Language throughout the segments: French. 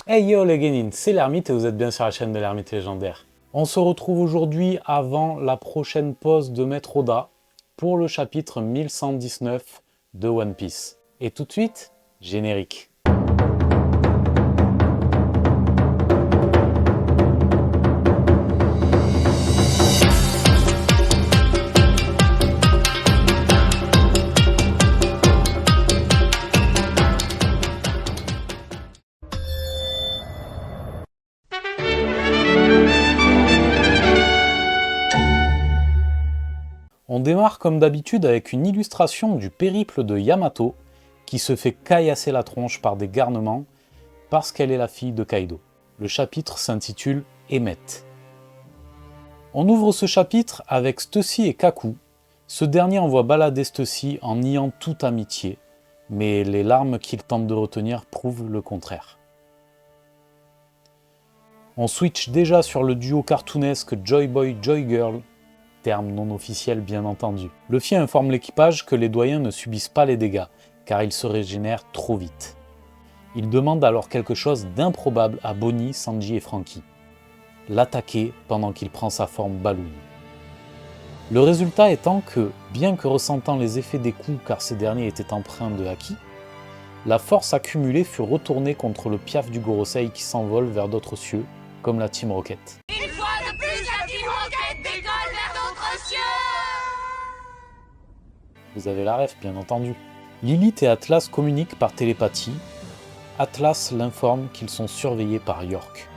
Hey yo les Genin, c'est l'Ermite et vous êtes bien sur la chaîne de l'Ermite légendaire. On se retrouve aujourd'hui avant la prochaine pause de Maître Oda pour le chapitre 1119 de One Piece. Et tout de suite, générique. On démarre comme d'habitude avec une illustration du périple de Yamato qui se fait caillasser la tronche par des garnements parce qu'elle est la fille de Kaido. Le chapitre s'intitule Emmett. On ouvre ce chapitre avec Stussy et Kaku. Ce dernier envoie balader Stussy en niant toute amitié, mais les larmes qu'il tente de retenir prouvent le contraire. On switch déjà sur le duo cartoonesque Joy Boy Joy Girl, terme non officiel bien entendu. Luffy informe l'équipage que les doyens ne subissent pas les dégâts, car ils se régénèrent trop vite. Il demande alors quelque chose d'improbable à Bonnie, Sanji et Franky. L'attaquer pendant qu'il prend sa forme Balloon. Le résultat étant que, bien que ressentant les effets des coups car ces derniers étaient empreints de haki, la force accumulée fut retournée contre le piaf du Gorosei qui s'envole vers d'autres cieux, comme la Team Rocket. Une fois de plus, la Team Rocket décolle vers d'autres cieux. Vous avez la ref, bien entendu. Lilith et Atlas communiquent par télépathie. Atlas l'informe qu'ils sont surveillés par York.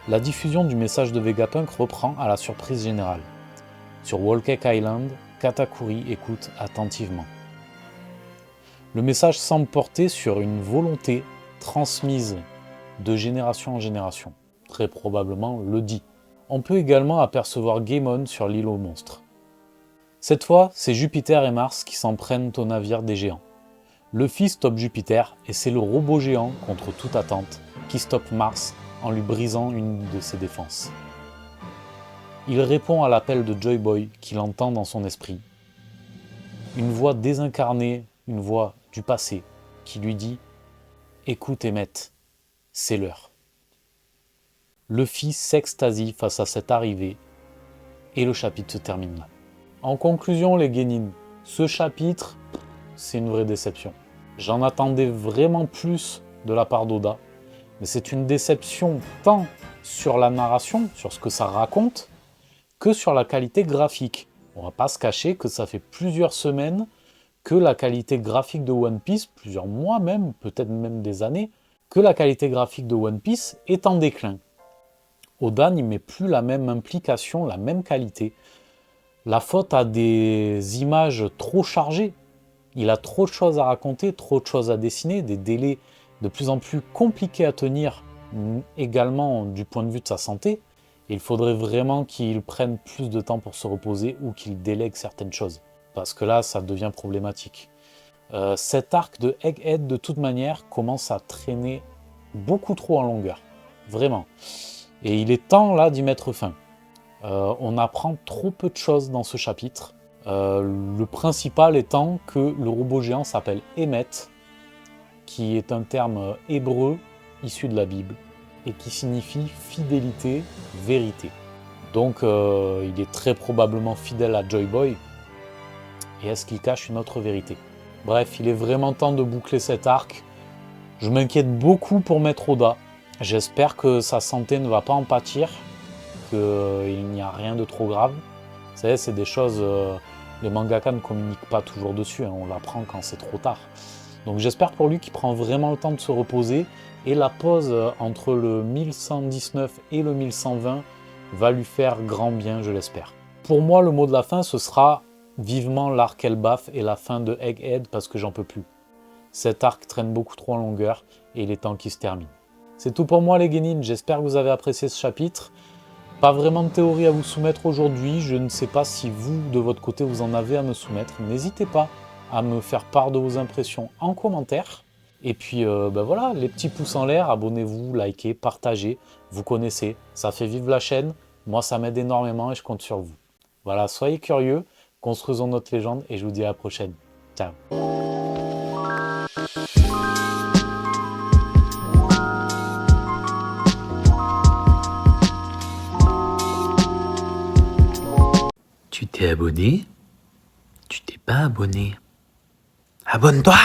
La diffusion du message de Vegapunk reprend à la surprise générale. Sur Whole Cake Island, Katakuri écoute attentivement. Le message semble porter sur une volonté transmise de génération en génération. Très probablement le dit. On peut également apercevoir Gaemon sur l'île aux monstres. Cette fois, c'est Jupiter et Mars qui s'en prennent au navire des géants. Luffy stoppe Jupiter et c'est le robot géant, contre toute attente, qui stoppe Mars en lui brisant une de ses défenses. Il répond à l'appel de Joy Boy qu'il entend dans son esprit. Une voix désincarnée, une voix du passé, qui lui dit « Écoute Emmett, c'est l'heure ». Luffy s'extasie face à cette arrivée et le chapitre se termine là. En conclusion les Genin, ce chapitre, c'est une vraie déception. J'en attendais vraiment plus de la part d'Oda, mais c'est une déception tant sur la narration, sur ce que ça raconte, que sur la qualité graphique. On va pas se cacher que ça fait plusieurs semaines que la qualité graphique de One Piece, plusieurs mois même, peut-être même des années, que la qualité graphique de One Piece est en déclin. Oda n'y met plus la même implication, la même qualité. La faute à des images trop chargées. Il a trop de choses à raconter, trop de choses à dessiner, des délais de plus en plus compliqués à tenir, également du point de vue de sa santé. Il faudrait vraiment qu'il prenne plus de temps pour se reposer ou qu'il délègue certaines choses. Parce que là, ça devient problématique. Cet arc de Egghead, de toute manière, commence à traîner beaucoup trop en longueur. Vraiment. Et il est temps, là, d'y mettre fin. On apprend trop peu de choses dans ce chapitre. Le principal étant que le robot géant s'appelle Emmett, qui est un terme hébreu issu de la Bible, et qui signifie fidélité, vérité. Donc il est très probablement fidèle à Joy Boy, et est-ce qu'il cache une autre vérité? Bref, il est vraiment temps de boucler cet arc. Je m'inquiète beaucoup pour Maître Oda. J'espère que sa santé ne va pas en pâtir, qu'il n'y a rien de trop grave. Vous savez, c'est des choses, les mangaka ne communiquent pas toujours dessus, hein, on l'apprend quand c'est trop tard. Donc j'espère pour lui qu'il prend vraiment le temps de se reposer, et la pause entre le 1119 et le 1120 va lui faire grand bien, je l'espère. Pour moi, le mot de la fin, ce sera vivement l'arc Elbaf et la fin de Egghead, parce que j'en peux plus. Cet arc traîne beaucoup trop en longueur, et il est temps qu'il se termine. C'est tout pour moi les Genin, j'espère que vous avez apprécié ce chapitre. Pas vraiment de théorie à vous soumettre aujourd'hui, je ne sais pas si vous, de votre côté, vous en avez à me soumettre. N'hésitez pas à me faire part de vos impressions en commentaire. Et puis voilà, les petits pouces en l'air, abonnez-vous, likez, partagez, vous connaissez, ça fait vivre la chaîne, moi ça m'aide énormément et je compte sur vous. Voilà, soyez curieux, construisons notre légende et je vous dis à la prochaine. Ciao. Tu t'es abonné? Tu t'es pas abonné? Abonne-toi!